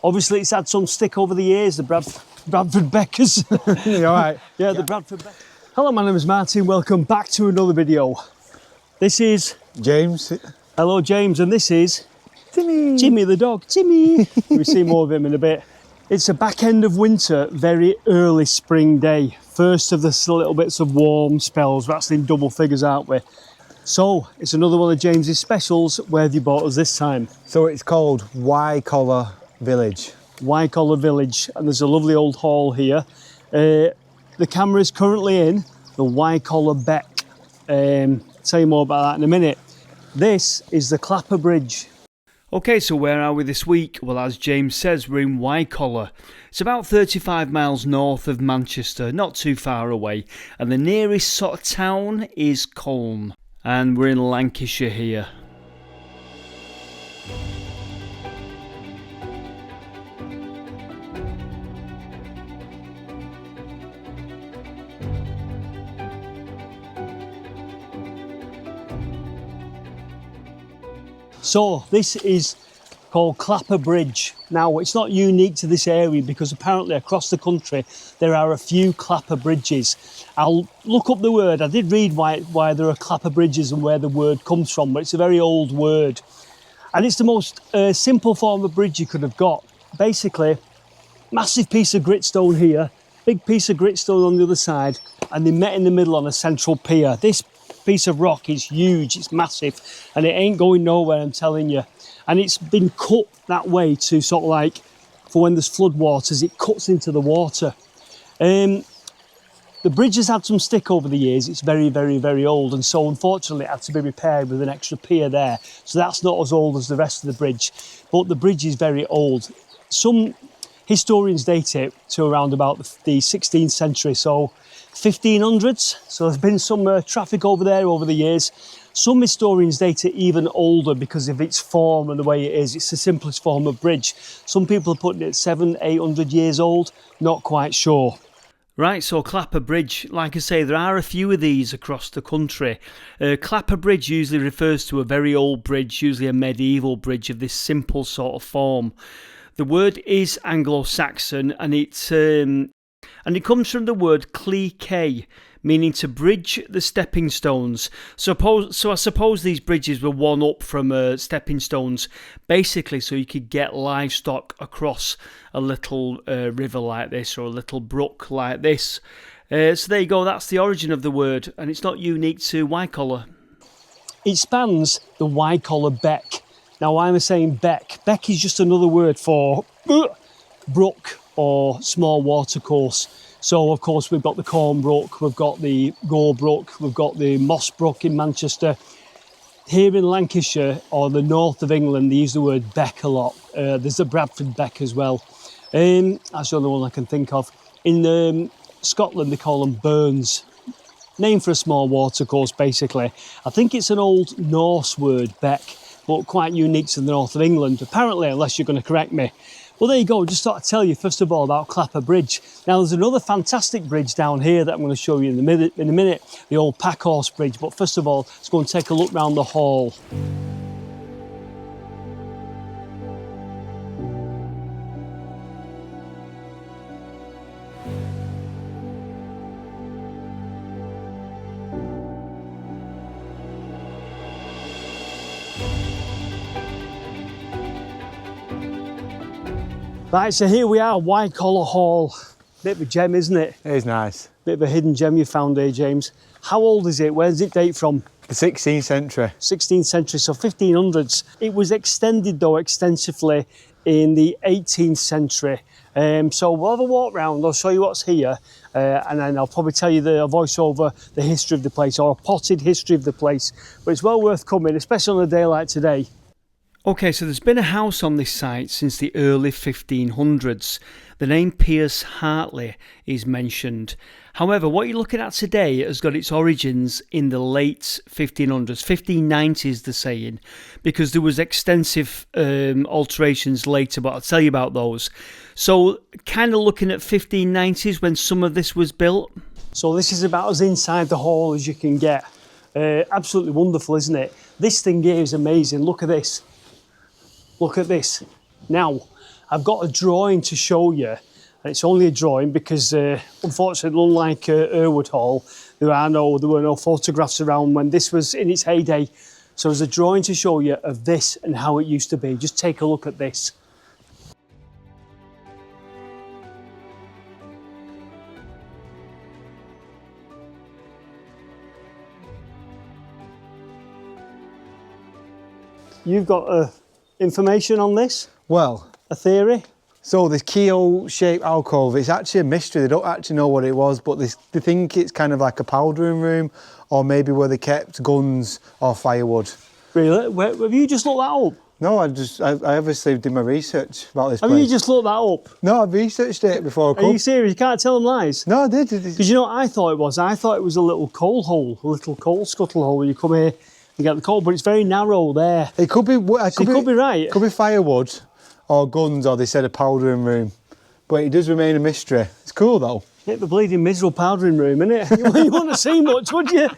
Obviously, it's had some stick over the years, the Bradford Beckers. You all right? Yeah, the Bradford Beck. Hello, my name is Martin. Welcome back to another video. This is... James. Hello, James, and this is... Timmy. Jimmy the dog. Timmy! We'll see more of him in a bit. It's a back end of winter, very early spring day. First of the little bits of warm spells. We're actually in double figures, aren't we? So, it's another one of James's specials. Where have you bought us this time? So it's called Wycoller Village. Wycoller Village, and there's a lovely old hall here. The camera is currently in the Wycoller Beck. Tell you more about that in a minute. This is the Clapper Bridge. Okay, so where are we this week? Well, as James says, we're in Wycoller. It's about 35 miles north of Manchester, not too far away, and the nearest sort of town is Colne. And we're in Lancashire here. So this is called Clapper Bridge. Now, it's not unique to this area because apparently across the country there are a few Clapper bridges. I'll look up the word. I did read why there are Clapper bridges and where the word comes from, but it's a very old word. And it's the most simple form of bridge you could have got. Basically, massive piece of gritstone here, big piece of gritstone on the other side, and they met in the middle on a central pier. This piece of rock is huge, it's massive, and it ain't going nowhere, I'm telling you. And it's been cut that way to sort of like, for when there's floodwaters, it cuts into the water. The bridge has had some stick over the years. It's very, very, very old, and so unfortunately it had to be repaired with an extra pier there. So that's not as old as the rest of the bridge, but the bridge is very old. Some historians date it to around about the 16th century, so 1500s. So there's been some traffic over there over the years. Some historians date it even older because of its form and the way it is. It's the simplest form of bridge. Some people are putting it 700-800 years old. Not quite sure. Right, so Clapper Bridge, like I say, there are a few of these across the country. Clapper Bridge usually refers to a very old bridge, usually a medieval bridge of this simple sort of form. The word is Anglo-Saxon, and it comes from the word cleake, meaning to bridge the stepping stones. So I suppose these bridges were one up from stepping stones, basically so you could get livestock across a little river like this or a little brook like this. So there you go, that's the origin of the word, and it's not unique to Wycoller. It spans the Wycoller Beck. Now, why am I saying beck? Beck is just another word for brook or small watercourse. So, of course, we've got the Corn Brook, we've got the Gore Brook, we've got the Moss Brook in Manchester. Here in Lancashire, or the north of England, they use the word beck a lot. There's the Bradford Beck as well. That's the only one I can think of. In Scotland, they call them burns. Name for a small watercourse, basically. I think it's an old Norse word, beck, but quite unique to the north of England, apparently, unless you're going to correct me. Well, there you go. Just thought I'd tell you, first of all, about Clapper Bridge. Now, there's another fantastic bridge down here that I'm going to show you in a minute, the old Packhorse Bridge. But first of all, let's go and take a look round the hall. Right, so here we are, Wycoller Hall. Bit of a gem, isn't it? It is nice. Bit of a hidden gem you found here, James. How old is it? Where does it date from? The 16th century. 16th century, so 1500s. It was extended, though, extensively in the 18th century. So we'll have a walk round, I'll show you what's here, and then I'll probably tell you the voice over the history of the place, or a potted history of the place. But it's well worth coming, especially on a day like today. Okay, so there's been a house on this site since the early 1500s. The name Piers Hartley is mentioned. However, what you're looking at today has got its origins in the late 1500s, 1590s they're saying, because there was extensive alterations later, but I'll tell you about those. So kind of looking at 1590s when some of this was built. So this is about as inside the hall as you can get. Absolutely wonderful, isn't it? This thing here is amazing. Look at this. Look at this. Now, I've got a drawing to show you, and it's only a drawing because unfortunately, unlike Wycoller Hall, there were no photographs around when this was in its heyday. So there's a drawing to show you of this and how it used to be. Just take a look at this. You've got information on this? Well, a theory? So this keyhole-shaped alcove, it's actually a mystery. They don't actually know what it was, but they think it's kind of like a powdering room, or maybe where they kept guns or firewood. Really? Have you just looked that up? No, I obviously did my research about this place. Have you just looked that up? No, I've researched it before I come. Are you serious? You can't tell them lies? No, I did. Because you know what I thought it was? I thought it was a little coal hole, a little coal scuttle hole where you come here and get the coal, but it's very narrow there. It could be. Could be right. It could be firewood or guns, or they said a powdering room. But it does remain a mystery. It's cool though. It's the bleeding miserable powdering room, isn't it? You wouldn't see much, would you?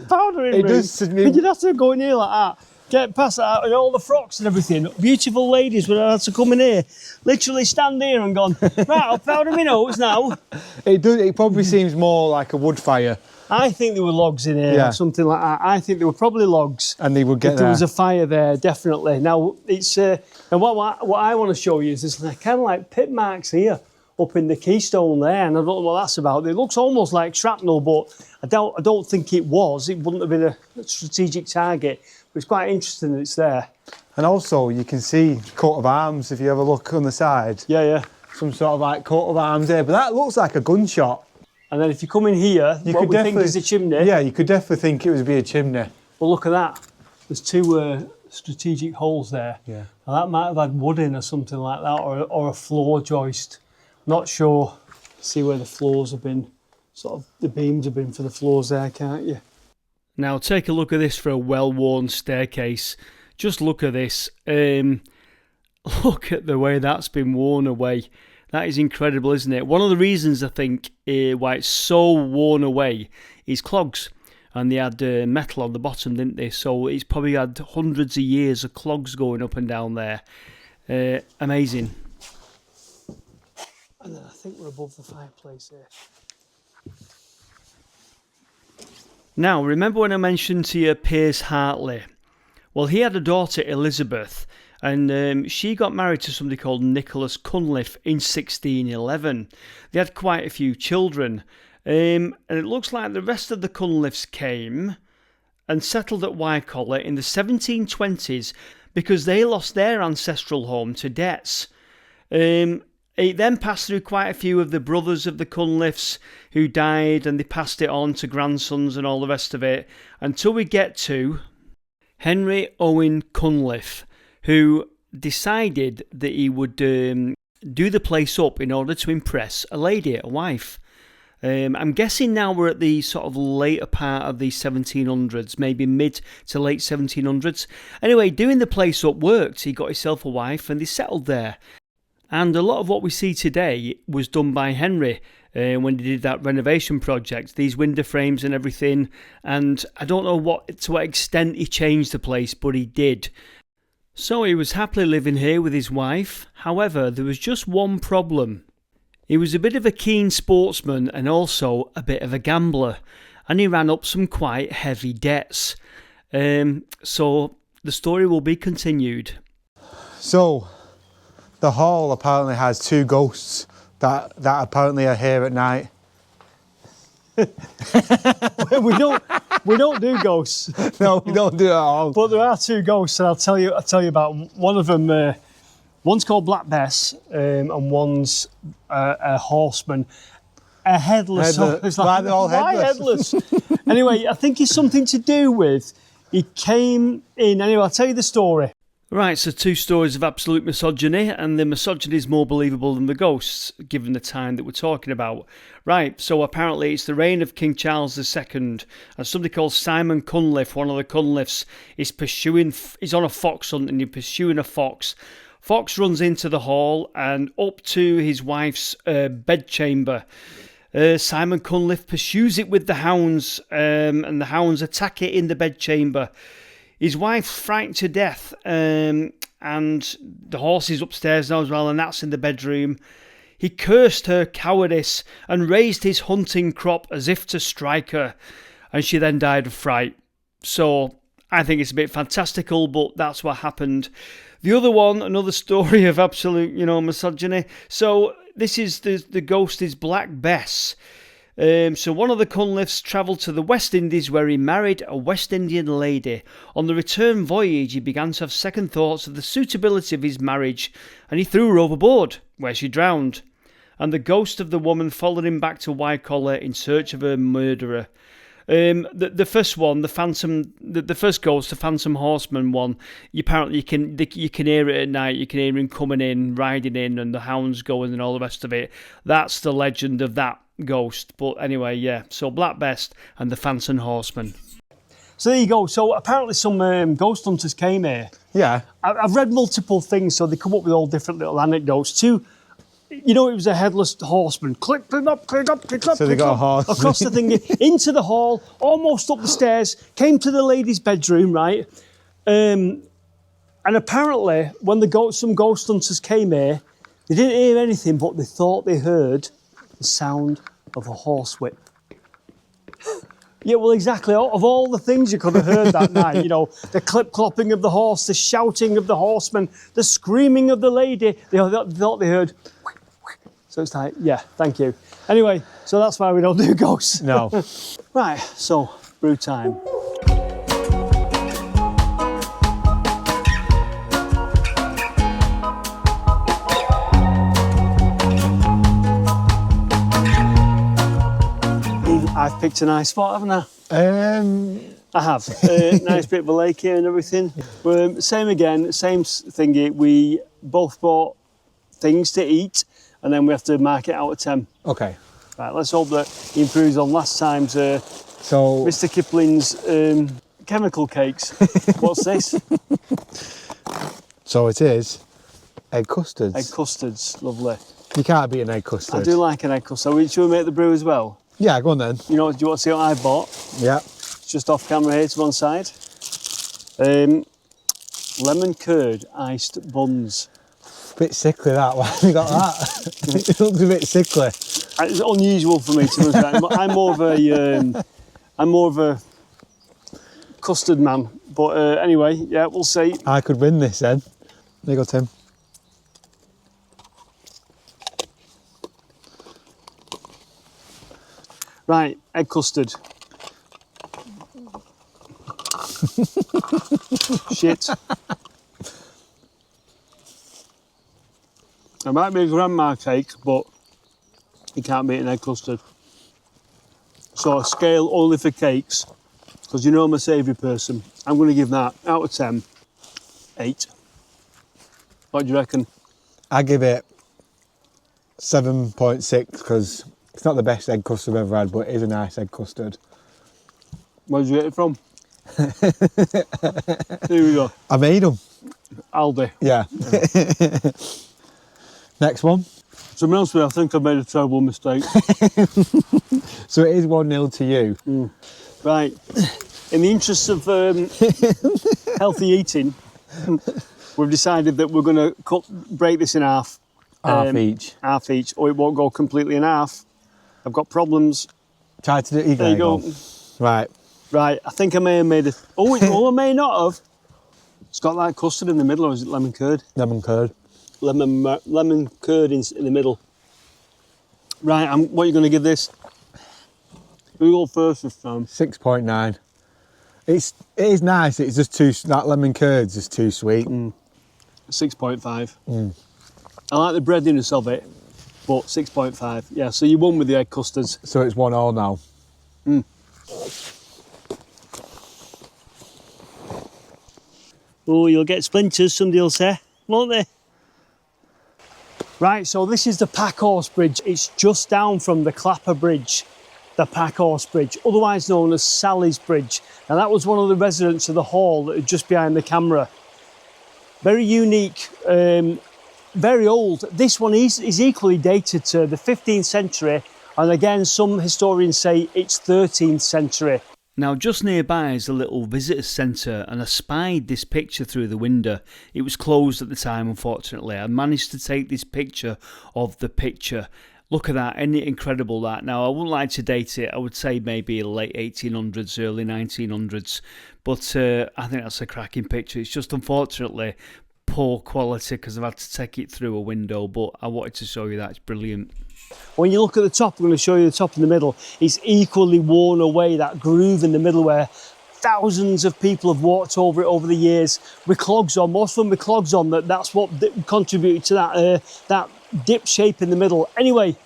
Powdering room. You'd have to go in here like that, get past that, and all the frocks and everything. Beautiful ladies would have to come in here, literally stand here and gone, right, I'll powder my nose now. It probably seems more like a wood fire. I think there were logs in here, or something like that. I think there were probably logs. And they would get there. There was a fire there, definitely. Now, it's, and what I want to show you is there's kind of like pit marks here, up in the keystone there, and I don't know what that's about. It looks almost like shrapnel, but I don't think it was. It wouldn't have been a strategic target, but it's quite interesting that it's there. And also, you can see coat of arms if you have a look on the side. Yeah. Some sort of like coat of arms there, but that looks like a gunshot. And then if you come in here, what we think is a chimney. Yeah, you could definitely think it would be a chimney. Well, look at that. There's two strategic holes there. Yeah. Now, that might have had wood in or something like that, or a floor joist. Not sure. See where the floors have been, sort of the beams have been for the floors there, can't you? Now take a look at this for a well-worn staircase. Just look at this. Look at the way that's been worn away. That is incredible, isn't it? One of the reasons I think why it's so worn away is clogs. And they had metal on the bottom, didn't they? So it's probably had hundreds of years of clogs going up and down there. Amazing. And then I think we're above the fireplace here. Now, remember when I mentioned to you Piers Hartley? Well, he had a daughter, Elizabeth, and she got married to somebody called Nicholas Cunliffe in 1611. They had quite a few children, and it looks like the rest of the Cunliffes came and settled at Wycoller in the 1720s because they lost their ancestral home to debts. It then passed through quite a few of the brothers of the Cunliffes who died, and they passed it on to grandsons and all the rest of it, until we get to Henry Owen Cunliffe, who decided that he would do the place up in order to impress a lady, a wife. I'm guessing now we're at the sort of later part of the 1700s, maybe mid to late 1700s. Anyway, doing the place up worked. He got himself a wife and they settled there. And a lot of what we see today was done by Henry when he did that renovation project, these window frames and everything. And I don't know to what extent he changed the place, but he did. So he was happily living here with his wife. However, there was just one problem. He was a bit of a keen sportsman and also a bit of a gambler. And he ran up some quite heavy debts. So the story will be continued. So the hall apparently has two ghosts that apparently are here at night. we don't do ghosts. No, we don't do it at all. But there are two ghosts, and I'll tell you about one of them. One's called Black Bess, and one's a horseman, a headless. It's like they're all headless. Anyway, I think it's something to do with he came in. Anyway, I'll tell you the story. Right, so two stories of absolute misogyny, and the misogyny is more believable than the ghosts, given the time that we're talking about. Right, so apparently it's the reign of King Charles II, and somebody called Simon Cunliffe, one of the Cunliffes, he's on a fox hunt and he's pursuing a fox. Fox runs into the hall and up to his wife's bedchamber. Simon Cunliffe pursues it with the hounds, and the hounds attack it in the bedchamber. His wife's frightened to death, and the horse is upstairs now as well, and that's in the bedroom. He cursed her cowardice and raised his hunting crop as if to strike her, and she then died of fright. So I think it's a bit fantastical, but that's what happened. The other one, another story of absolute, misogyny. So this is the ghost is Black Bess. So one of the Cunliffes travelled to the West Indies where he married a West Indian lady. On the return voyage, he began to have second thoughts of the suitability of his marriage, and he threw her overboard, where she drowned. And the ghost of the woman followed him back to Wycoller in search of her murderer. The first one, the first ghost, the Phantom Horseman one, you can hear it at night. You can hear him coming in, riding in, and the hounds going and all the rest of it. That's the legend of that ghost. But anyway, yeah. So Black Bess and the Phantom Horseman. So there you go. So apparently some ghost hunters came here. Yeah. I've read multiple things, so they come up with all different little anecdotes too. It was a headless horseman. Click up. So they got a horse. Across the thing, into the hall, almost up the stairs, came to the lady's bedroom, right? And apparently, when some ghost hunters came here, they didn't hear anything, but they thought they heard the sound of a horsewhip. Yeah, well, exactly. Of all the things you could have heard that night, the clip-clopping of the horse, the shouting of the horseman, the screaming of the lady, they thought they heard. So it's like, yeah, thank you. Anyway, so that's why we don't do ghosts. No. Right, so brew time. I've picked a nice spot, haven't I? I have. Nice bit of a lake here and everything. Same thingy. We both bought things to eat, and then we have to mark it out of 10. Okay. Right, let's hope that he improves on last time's so Mr. Kipling's chemical cakes. What's this? So it is egg custards. Egg custards, lovely. You can't beat an egg custard. I do like an egg custard. Should we make the brew as well? Yeah, go on then. Do you want to see what I bought? Yeah. It's just off camera here to one side. Lemon curd iced buns. Bit sickly that one. You got that? It looks a bit sickly. It's unusual for me to look at. I'm more of a custard man. But anyway, yeah, we'll see. I could win this then. There you go, Tim. Right, egg custard. Shit. It might be a grandma cake, but you can't beat an egg custard. So a scale only for cakes, because I'm a savoury person. I'm going to give that, out of 10, 8. What do you reckon? I give it 7.6 because it's not the best egg custard I've ever had, but it is a nice egg custard. Where did you get it from? Here we go. I made them. Aldi. Yeah. Next one. To be honest with you, I think I made a terrible mistake. So it is 1-0 to you. Right. In the interest of healthy eating, we've decided that we're going to break this in half. Half each. Half each, or it won't go completely in half. I've got problems. Try to do it. There you go. Right. Right, I think I may have made a... Oh, I may not have. It's got that custard in the middle, or is it lemon curd? Lemon curd. Lemon curd in the middle. Right, what are you going to give this? Who go first this time? 6.9. It is nice. It's just that lemon curd's just too sweet. 6.5. I like the breadiness of it, but 6.5. Yeah, so you won with the egg custards. So it's 1-1 now. Oh, you'll get splinters, somebody will say, won't they? Right, so this is the Packhorse Bridge. It's just down from the Clapper Bridge, the Packhorse Bridge, otherwise known as Sally's Bridge. And that was one of the residents of the hall that are just behind the camera. Very unique, very old. This one is equally dated to the 15th century, and again, some historians say it's 13th century. Now just nearby is a little visitor centre, and I spied this picture through the window. It was closed at the time, unfortunately. I managed to take this picture of the picture. Look at that, isn't it incredible that? Now I wouldn't like to date it, I would say maybe late 1800s, early 1900s, but I think that's a cracking picture. It's just unfortunately poor quality because I've had to take it through a window, but I wanted to show you that. It's brilliant. When you look at the top, I'm going to show you the top in the middle. It's equally worn away, that groove in the middle where thousands of people have walked over it over the years with clogs on, most of them with clogs on. That's what contributed to that dip shape in the middle. Anyway,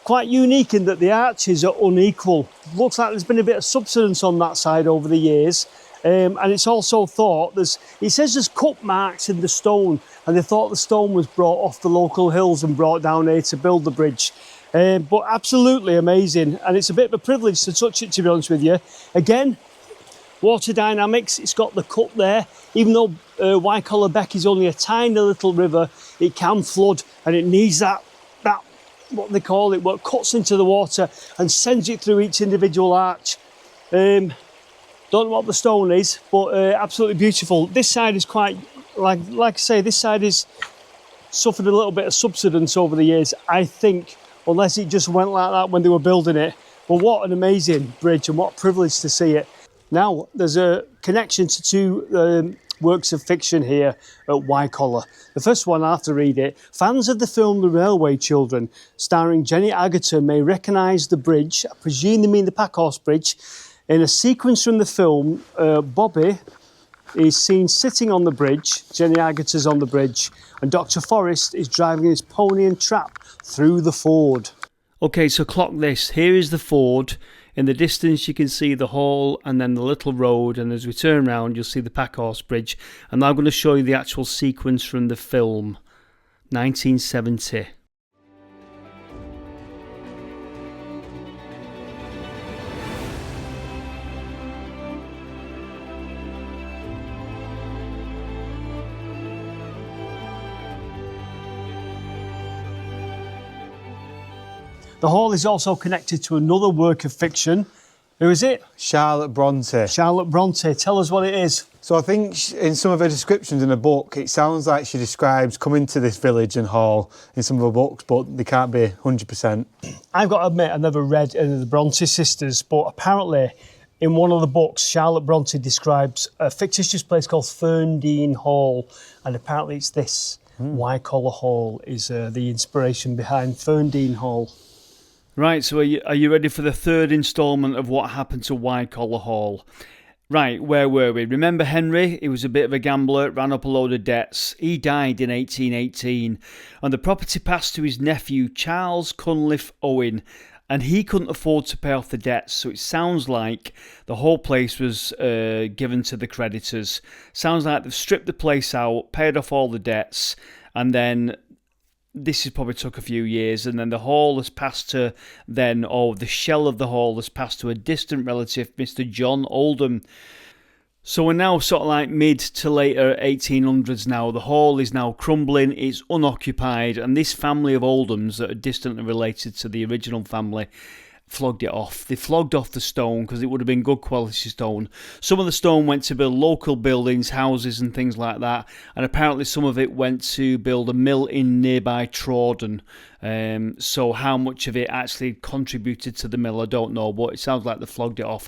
quite unique in that the arches are unequal. Looks like there's been a bit of subsidence on that side over the years. And it's also thought, it says there's cut marks in the stone, and they thought the stone was brought off the local hills and brought down here to build the bridge. But absolutely amazing, and it's a bit of a privilege to touch it, to be honest with you. Again, water dynamics, it's got the cut there. Even though Wycoller Beck is only a tiny little river, it can flood, and it needs that what they call it, what cuts into the water and sends it through each individual arch. Don't know what the stone is, but absolutely beautiful. This side is quite, like I say, this side is suffered a little bit of subsidence over the years, I think, unless it just went like that when they were building it. But what an amazing bridge, and what a privilege to see it. Now, there's a connection to two works of fiction here at Wycoller. The first one, I have to read it. Fans of the film The Railway Children, starring Jane Eyre, may recognise the bridge. I presume they mean the Packhorse Bridge. In a sequence from the film, Bobby is seen sitting on the bridge, Jenny Agata's on the bridge, and Dr. Forrest is driving his pony and trap through the ford. Okay, so clock this. Here is the ford. In the distance you can see the hall and then the little road, and as we turn round you'll see the Packhorse Bridge. And I'm going to show you the actual sequence from the film, 1970. The hall is also connected to another work of fiction. Who is it? Charlotte Bronte. Charlotte Bronte. Tell us what it is. So I think in some of her descriptions in the book, it sounds like she describes coming to this village and hall in some of her books, but they can't be 100%. I've got to admit, I've never read any of the Bronte sisters, but apparently in one of the books, Charlotte Bronte describes a fictitious place called Ferndean Hall, and apparently it's this. Wycoller Hall is the inspiration behind Ferndean Hall. Right, so are you ready for the third instalment of what happened to Wycoller Hall? Right, where were we? Remember Henry? He was a bit of a gambler, ran up a load of debts. He died in 1818, and the property passed to his nephew, Charles Cunliffe Owen, and he couldn't afford to pay off the debts, so it sounds like the whole place was given to the creditors. Sounds like they've stripped the place out, paid off all the debts, and then this has probably took a few years, and then the hall has passed to the shell of the hall has passed to a distant relative, Mr. John Oldham. So we're now sort of like mid to later 1800s now. The hall is now crumbling, it's unoccupied, and this family of Oldhams that are distantly related to the original family flogged it off. They flogged off the stone because it would have been good quality stone. Some of the stone went to build local buildings, houses and things like that, and apparently some of it went to build a mill in nearby Trawden. So how much of it actually contributed to the mill, I don't know, but it sounds like they flogged it off.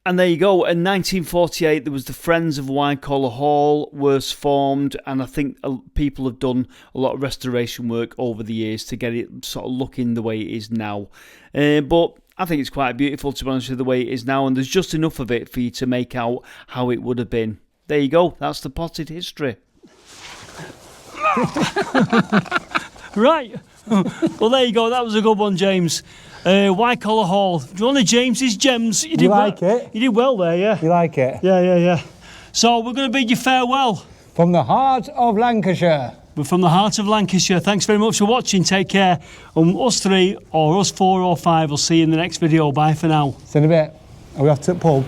And there you go. In 1948, there was the Friends of Wycoller Hall was formed, and I think people have done a lot of restoration work over the years to get it sort of looking the way it is now. But I think it's quite beautiful, to be honest with the way it is now, and there's just enough of it for you to make out how it would have been. There you go. That's the potted history. Right. Well, there you go. That was a good one, James. Wycoller Hall. Do you want to James's gems? You like it? You did well there, yeah. You like it? Yeah. So we're going to bid you farewell. From the heart of Lancashire. We're from the heart of Lancashire. Thanks very much for watching. Take care. And us three, or us four or five, will see you in the next video. Bye for now. See you in a bit. Are we off to the pub?